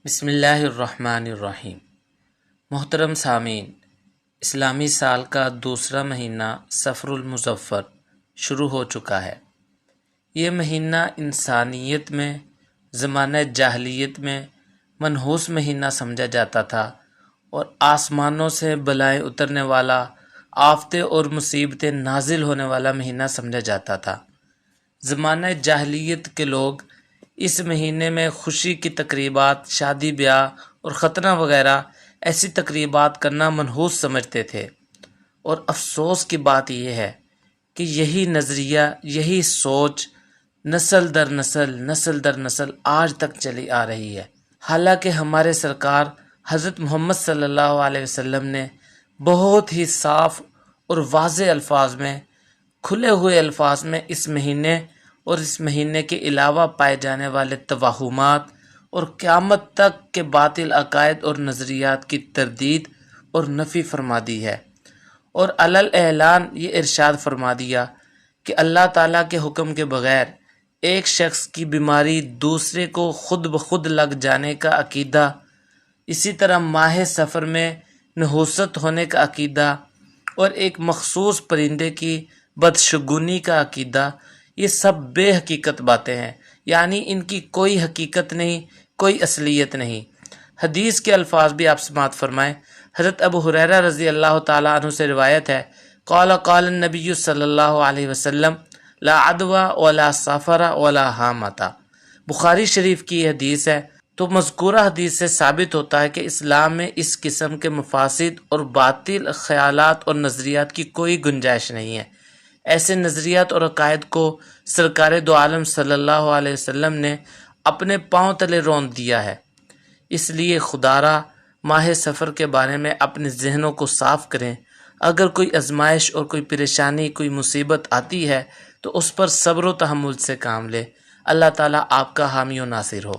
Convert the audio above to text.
بسم اللہ الرحمن الرحیم۔ محترم سامعین، اسلامی سال کا دوسرا مہینہ صفر المظفر شروع ہو چکا ہے۔ یہ مہینہ انسانیت میں زمانہ جاہلیت میں منحوس مہینہ سمجھا جاتا تھا اور آسمانوں سے بلائیں اترنے والا، آفتیں اور مصیبتیں نازل ہونے والا مہینہ سمجھا جاتا تھا۔ زمانہ جاہلیت کے لوگ اس مہینے میں خوشی کی تقریبات، شادی بیاہ اور ختنہ وغیرہ ایسی تقریبات کرنا منحوس سمجھتے تھے، اور افسوس کی بات یہ ہے کہ یہی نظریہ، یہی سوچ نسل در نسل آج تک چلی آ رہی ہے۔ حالانکہ ہمارے سرکار حضرت محمد صلی اللہ علیہ وسلم نے بہت ہی صاف اور واضح الفاظ میں، کھلے ہوئے الفاظ میں اس مہینے اور اس مہینے کے علاوہ پائے جانے والے توہمات اور قیامت تک کے باطل عقائد اور نظریات کی تردید اور نفی فرما دی ہے، اور علل اعلان یہ ارشاد فرما دیا کہ اللہ تعالیٰ کے حکم کے بغیر ایک شخص کی بیماری دوسرے کو خود بخود لگ جانے کا عقیدہ، اسی طرح ماہ سفر میں نحوست ہونے کا عقیدہ اور ایک مخصوص پرندے کی بدشگونی کا عقیدہ، یہ سب بے حقیقت باتیں ہیں، یعنی ان کی کوئی حقیقت نہیں، کوئی اصلیت نہیں۔ حدیث کے الفاظ بھی آپ سماعت فرمائیں۔ حضرت ابو ہریرہ رضی اللہ تعالیٰ عنہ سے روایت ہے، قال النبی صلی اللہ علیہ وسلم لا عدوى ولا سفر ولا حامة۔ بخاری شریف کی یہ حدیث ہے۔ تو مذکورہ حدیث سے ثابت ہوتا ہے کہ اسلام میں اس قسم کے مفاسد اور باطل خیالات اور نظریات کی کوئی گنجائش نہیں ہے۔ ایسے نظریات اور عقائد کو سرکار دو عالم صلی اللہ علیہ وسلم نے اپنے پاؤں تلے روند دیا ہے۔ اس لیے خدارا ماہ سفر کے بارے میں اپنے ذہنوں کو صاف کریں۔ اگر کوئی آزمائش اور کوئی پریشانی، کوئی مصیبت آتی ہے تو اس پر صبر و تحمل سے کام لے۔ اللہ تعالیٰ آپ کا حامی و ناصر ہو۔